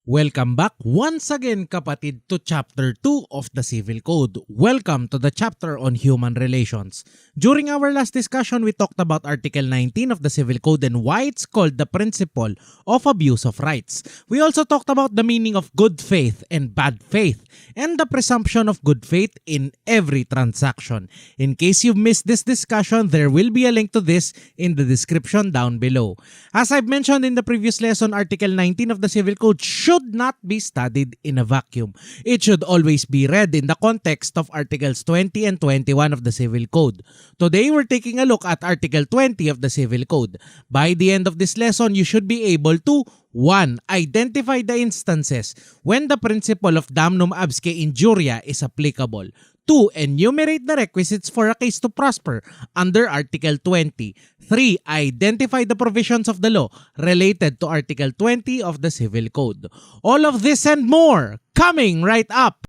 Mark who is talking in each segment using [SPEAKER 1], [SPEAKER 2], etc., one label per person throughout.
[SPEAKER 1] Welcome back once again, kapatid, to Chapter 2 of the Civil Code. Welcome to the chapter on human relations. During our last discussion, we talked about Article 19 of the Civil Code and why it's called the principle of abuse of rights. We also talked about the meaning of good faith and bad faith and the presumption of good faith in every transaction. In case you've missed this discussion, there will be a link to this in the description down below. As I've mentioned in the previous lesson, Article 19 of the Civil Code should not be studied in a vacuum. It should always be read in the context of Articles 20 and 21 of the Civil Code. Today, we're taking a look at Article 20 of the Civil Code. By the end of this lesson, you should be able to 1. Identify the instances when the principle of Damnum Absque Injuria is applicable. 2. Enumerate the requisites for a case to prosper under Article 20. 3. Identify the provisions of the law related to Article 20 of the Civil Code. All of this and more coming right up!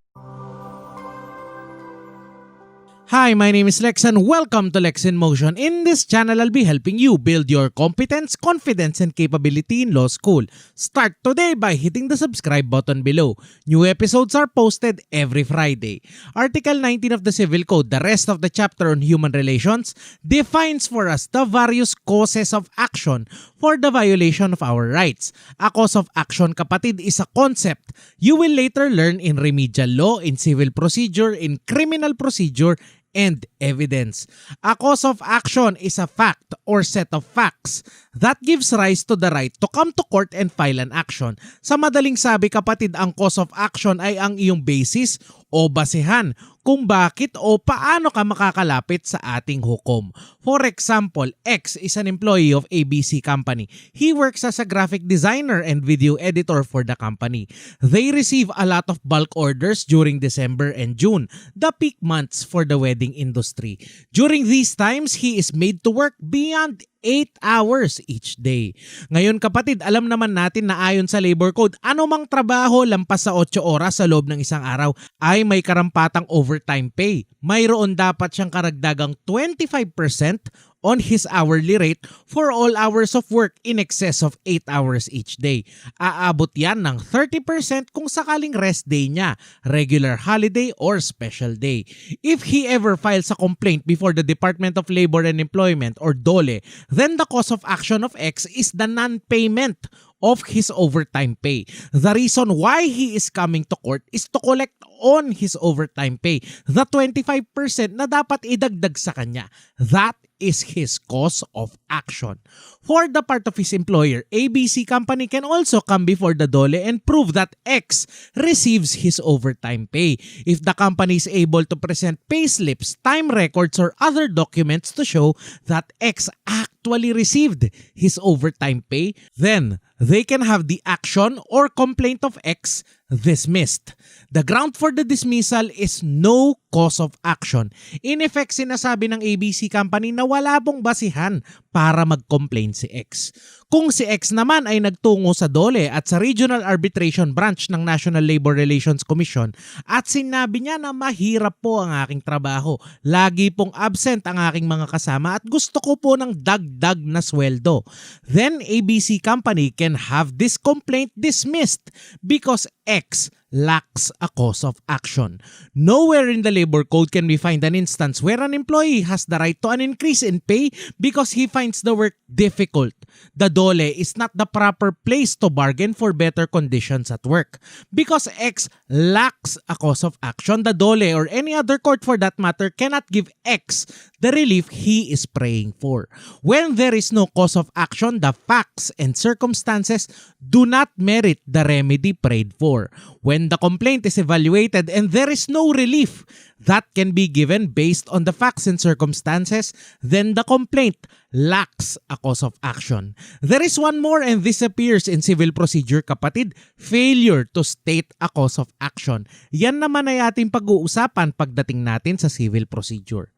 [SPEAKER 1] Hi, my name is Lex and welcome to Lex in Motion. In this channel, I'll be helping you build your competence, confidence, and capability in law school. Start today by hitting the subscribe button below. New episodes are posted every Friday. Article 19 of the Civil Code, the rest of the chapter on human relations, defines for us the various causes of action for the violation of our rights. A cause of action, kapatid, is a concept you will later learn in remedial law, in civil procedure, in criminal procedure, and evidence. A cause of action is a fact or set of facts that gives rise to the right to come to court and file an action. Sa madaling sabi, kapatid, ang cause of action ay ang iyong basis o basehan kung bakit o paano ka makakalapit sa ating hukom. For example, X is an employee of ABC company. He works as a graphic designer and video editor for the company. They receive a lot of bulk orders during December and June, the peak months for the wedding industry. During these times, he is made to work beyond 8 hours each day. Ngayon, kapatid, alam naman natin na ayon sa Labor Code, anumang trabaho lampas sa 8 oras sa loob ng isang araw ay may karampatang overtime pay. Mayroon dapat siyang karagdagang 25% on his hourly rate for all hours of work in excess of 8 hours each day. Aabot yan ng 30% kung sakaling rest day niya, regular holiday or special day. If he ever files a complaint before the Department of Labor and Employment or DOLE, then the cause of action of X is the non-payment of his overtime pay. The reason why he is coming to court is to collect on his overtime pay the 25% na dapat idagdag sa kanya. That is his cause of action. For the part of his employer, ABC company can also come before the DOLE and prove that X receives his overtime pay. If the company is able to present payslips, time records, or other documents to show that X actually received his overtime pay, then they can have the action or complaint of X dismissed. The ground for the dismissal is no cause of action. In effect, sinasabi ng ABC company na wala pong basihan para mag-complain si X. Kung si X naman ay nagtungo sa DOLE at sa Regional Arbitration Branch ng National Labor Relations Commission at sinabi niya na mahirap po ang aking trabaho, lagi pong absent ang aking mga kasama at gusto ko po ng dagdag na sweldo, then ABC company can have this complaint dismissed because X lacks a cause of action. Nowhere in the Labor Code can we find an instance where an employee has the right to an increase in pay because he finds the work difficult. The DOLE is not the proper place to bargain for better conditions at work. Because X lacks a cause of action, the DOLE or any other court for that matter cannot give X the relief he is praying for. When there is no cause of action, the facts and circumstances do not merit the remedy prayed for. When the complaint is evaluated and there is no relief that can be given based on the facts and circumstances, then the complaint lacks a cause of action. There is one more and this appears in civil procedure, kapatid, failure to state a cause of action. Yan naman ay ating pag-uusapan pagdating natin sa civil procedure.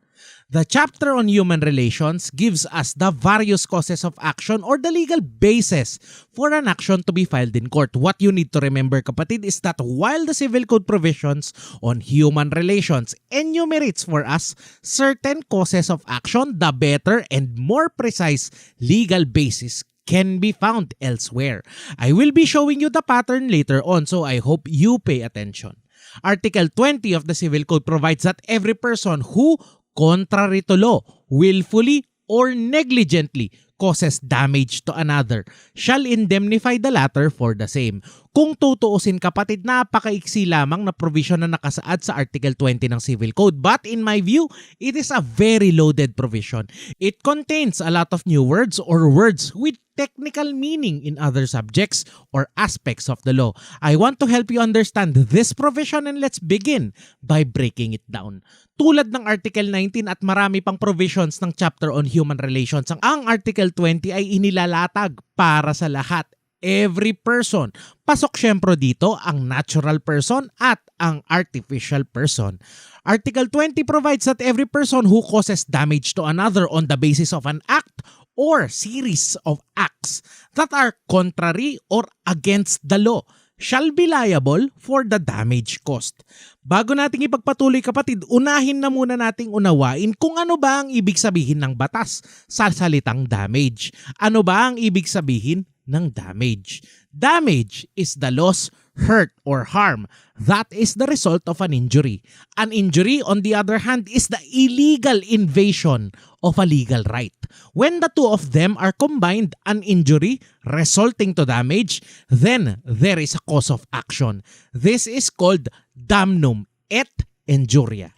[SPEAKER 1] The chapter on human relations gives us the various causes of action or the legal basis for an action to be filed in court. What you need to remember, kapatid, is that while the Civil Code provisions on human relations enumerates for us certain causes of action, the better and more precise legal basis can be found elsewhere. I will be showing you the pattern later on, so I hope you pay attention. Article 20 of the Civil Code provides that every person who, contrary to law, willfully or negligently causes damage to another shall indemnify the latter for the same. Kung tutuusin kapatid, napakaiksi lamang na provision na nakasaad sa Article 20 ng Civil Code, but in my view, it is a very loaded provision. It contains a lot of new words or words with technical meaning in other subjects or aspects of the law. I want to help you understand this provision and let's begin by breaking it down. Tulad ng Article 19 at marami pang provisions ng Chapter on Human Relations, ang Article 20 ay inilalatag para sa lahat. Every person. Pasok syempre dito ang natural person at ang artificial person. Article 20 provides that every person who causes damage to another on the basis of an act or series of acts that are contrary or against the law shall be liable for the damage caused. Bago nating ipagpatuloy kapatid, unahin na muna nating unawain kung ano ba ang ibig sabihin ng batas sa salitang damage. Ano ba ang ibig sabihin ng damage? Damage is the loss, hurt, or harm that is the result of an injury. An injury, on the other hand, is the illegal invasion of a legal right. When the two of them are combined, an injury resulting to damage, then there is a cause of action. This is called Damnum Absque Injuria.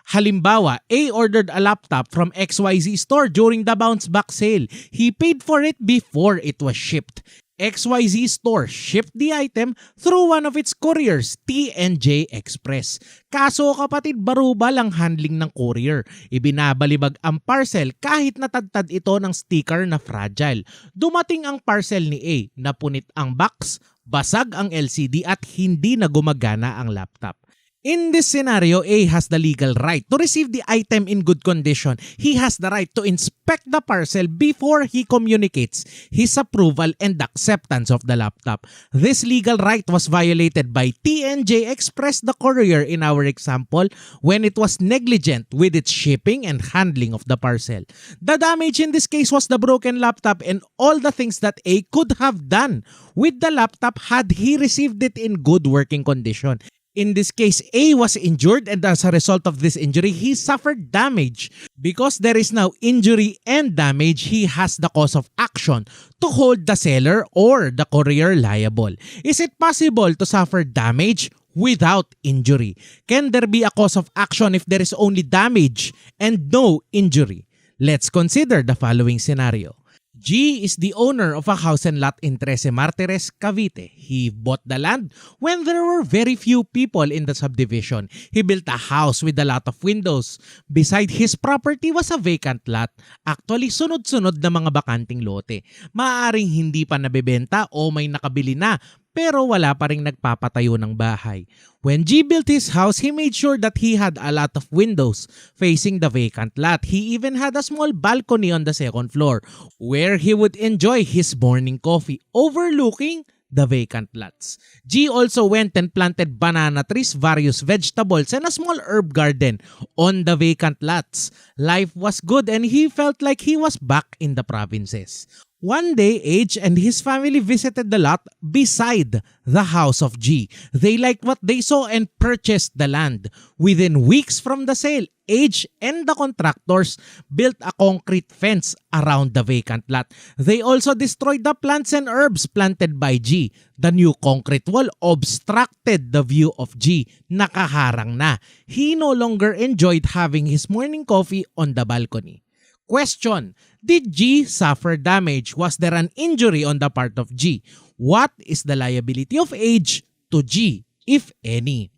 [SPEAKER 1] Halimbawa, A ordered a laptop from XYZ store during the bounce back sale. He paid for it before it was shipped. XYZ store shipped the item through one of its couriers, T&J Express. Kaso kapatid, barubal ang handling ng courier. Ibinabalibag ang parcel kahit natadtad ito ng sticker na fragile. Dumating ang parcel ni A, napunit ang box, basag ang LCD at hindi na gumagana ang laptop. In this scenario, A has the legal right to receive the item in good condition. He has the right to inspect the parcel before he communicates his approval and acceptance of the laptop. This legal right was violated by T&J Express, the courier in our example, when it was negligent with its shipping and handling of the parcel. The damage in this case was the broken laptop and all the things that A could have done with the laptop had he received it in good working condition. In this case, A was injured and as a result of this injury, he suffered damage. Because there is now injury and damage, he has the cause of action to hold the seller or the courier liable. Is it possible to suffer damage without injury? Can there be a cause of action if there is only damage and no injury? Let's consider the following scenario. G is the owner of a house and lot in Trece Martires, Cavite. He bought the land when there were very few people in the subdivision. He built a house with a lot of windows. Beside his property was a vacant lot. Actually, sunod-sunod na mga bakanting lote. Maaaring hindi pa nabebenta o may nakabili na, pero wala pa ring nagpapatayo ng bahay. When G built his house, he made sure that he had a lot of windows facing the vacant lot. He even had a small balcony on the second floor where he would enjoy his morning coffee overlooking the vacant lots. G also went and planted banana trees, various vegetables, and a small herb garden on the vacant lots. Life was good and he felt like he was back in the provinces. One day, H and his family visited the lot beside the house of G. They liked what they saw and purchased the land. Within weeks from the sale, H and the contractors built a concrete fence around the vacant lot. They also destroyed the plants and herbs planted by G. The new concrete wall obstructed the view of G. Nakaharang na. He no longer enjoyed having his morning coffee on the balcony. Question: did G suffer damage? Was there an injury on the part of G? What is the liability of H to G, if any?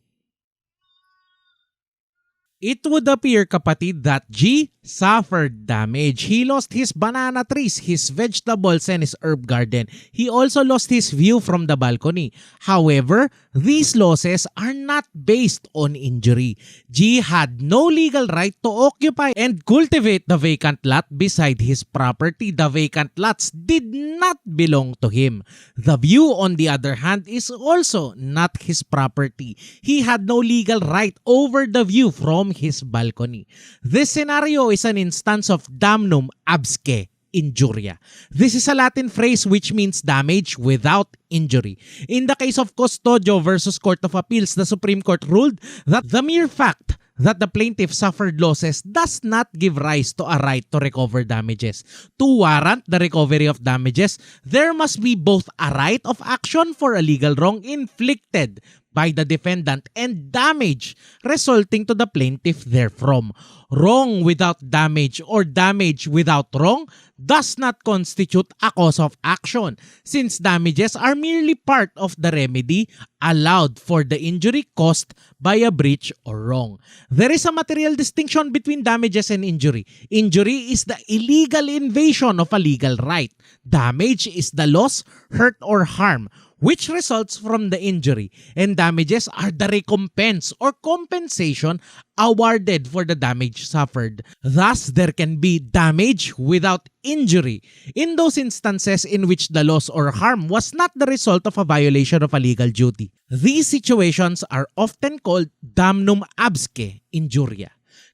[SPEAKER 1] It would appear, kapatid, that G suffered damage. He lost his banana trees, his vegetables, and his herb garden. He also lost his view from the balcony. However, these losses are not based on injury. G had no legal right to occupy and cultivate the vacant lot beside his property. The vacant lots did not belong to him. The view, on the other hand, is also not his property. He had no legal right over the view from his balcony. This scenario is an instance of Damnum Absque Injuria. This is a Latin phrase which means damage without injury. In the case of Custodio versus Court of Appeals, the Supreme Court ruled that the mere fact that the plaintiff suffered losses does not give rise to a right to recover damages. To warrant the recovery of damages, there must be both a right of action for a legal wrong inflicted by the defendant and damage resulting to the plaintiff therefrom. Wrong without damage or damage without wrong does not constitute a cause of action, since damages are merely part of the remedy allowed for the injury caused by a breach or wrong. There is a material distinction between damages and injury. Injury is the illegal invasion of a legal right. Damage is the loss, hurt, or harm which results from the injury, and damages are the recompense or compensation awarded for the damage suffered. Thus, there can be damage without injury in those instances in which the loss or harm was not the result of a violation of a legal duty. These situations are often called Damnum Absque Injuria.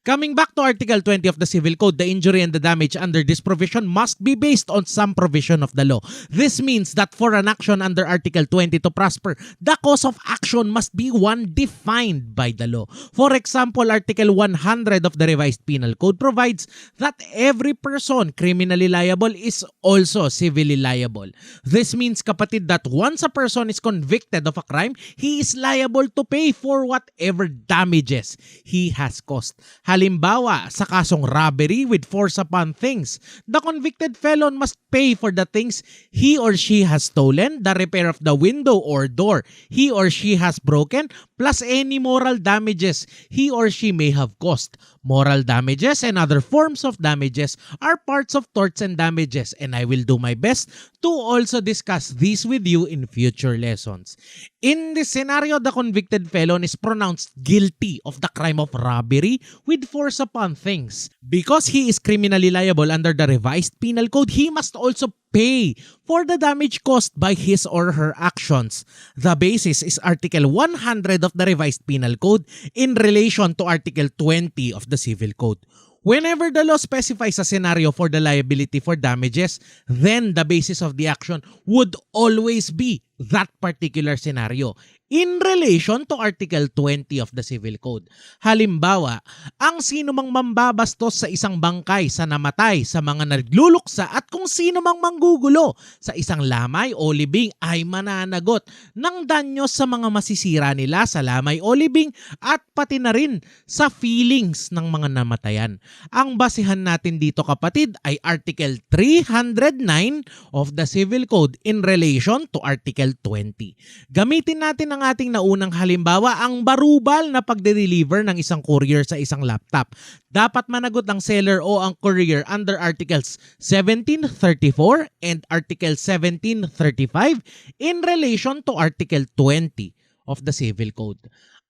[SPEAKER 1] Coming back to Article 20 of the Civil Code, the injury and the damage under this provision must be based on some provision of the law. This means that for an action under Article 20 to prosper, the cause of action must be one defined by the law. For example, Article 100 of the Revised Penal Code provides that every person criminally liable is also civilly liable. This means, kapatid, that once a person is convicted of a crime, he is liable to pay for whatever damages he has caused. Halimbawa, sa kasong robbery with force upon things, the convicted felon must pay for the things he or she has stolen, the repair of the window or door he or she has broken, plus any moral damages he or she may have caused. Moral damages and other forms of damages are parts of torts and damages, and I will do my best to also discuss these with you in future lessons. In this scenario, the convicted felon is pronounced guilty of the crime of robbery with force upon things. Because he is criminally liable under the Revised Penal Code, he must also pay for the damage caused by his or her actions. The basis is Article 100 of the Revised Penal Code in relation to Article 20 of the Civil Code. Whenever the law specifies a scenario for the liability for damages, then the basis of the action would always be that particular scenario in relation to Article 20 of the Civil Code. Halimbawa, ang sino mang mambabastos sa isang bangkay sa namatay sa mga nagluluksa at kung sino mang manggugulo sa isang lamay o libing ay mananagot ng danyo sa mga masisira nila sa lamay o libing at pati na rin sa feelings ng mga namatayan. Ang basihan natin dito, kapatid, ay Article 309 of the Civil Code in relation to Article 20. Gamitin natin ang ating naunang halimbawa, ang barubal na pagde-deliver ng isang courier sa isang laptop. Dapat managot ang seller o ang courier under Articles 1734 and Article 1735 in relation to Article 20 of the Civil Code.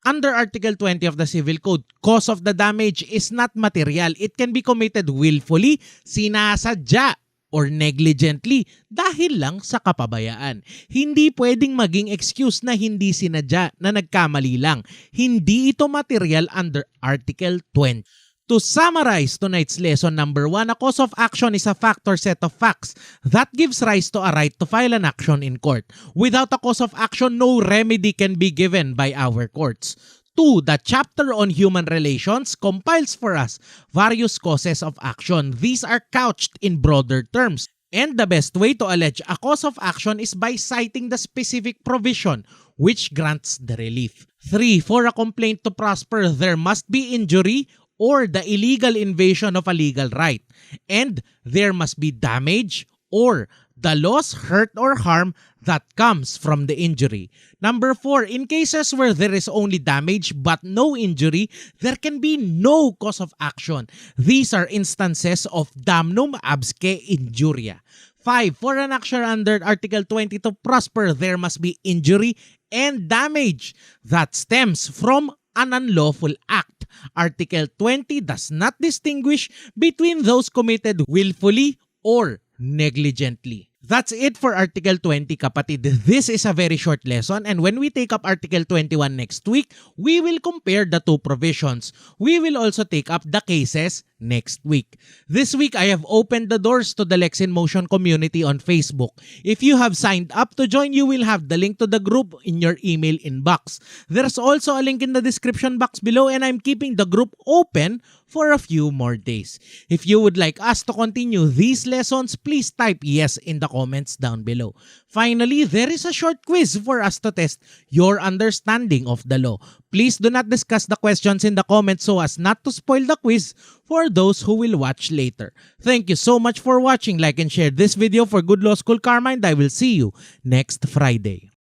[SPEAKER 1] Under Article 20 of the Civil Code, cause of the damage is not material. It can be committed willfully, sinasadya, or negligently dahil lang sa kapabayaan. Hindi pwedeng maging excuse na hindi sinadya, na nagkamali lang. Hindi ito material under Article 20. To summarize tonight's lesson number 1, a cause of action is a fact or set of facts that gives rise to a right to file an action in court. Without a cause of action, no remedy can be given by our courts. 2. The chapter on human relations compiles for us various causes of action. These are couched in broader terms, and the best way to allege a cause of action is by citing the specific provision which grants the relief. 3. For a complaint to prosper, there must be injury or the illegal invasion of a legal right, and there must be damage or the loss, hurt, or harm that comes from the injury. Number 4, in cases where there is only damage but no injury, there can be no cause of action. These are instances of Damnum Absque Injuria. 5, for an action under Article 20 to prosper, there must be injury and damage that stems from an unlawful act. Article 20 does not distinguish between those committed willfully or negligently. That's it for Article 20, kapatid. This is a very short lesson, and when we take up Article 21 next week, we will compare the two provisions. We will also take up the cases next week. This week, I have opened the doors to the Lex in Motion community on Facebook. If you have signed up to join, you will have the link to the group in your email inbox. There's also a link in the description box below, and I'm keeping the group open for a few more days. If you would like us to continue these lessons, please type yes in the comments down below. Finally, there is a short quiz for us to test your understanding of the law. Please do not discuss the questions in the comments so as not to spoil the quiz for those who will watch later. Thank you so much for watching. Like and share this video for good law school karma, and I will see you next Friday.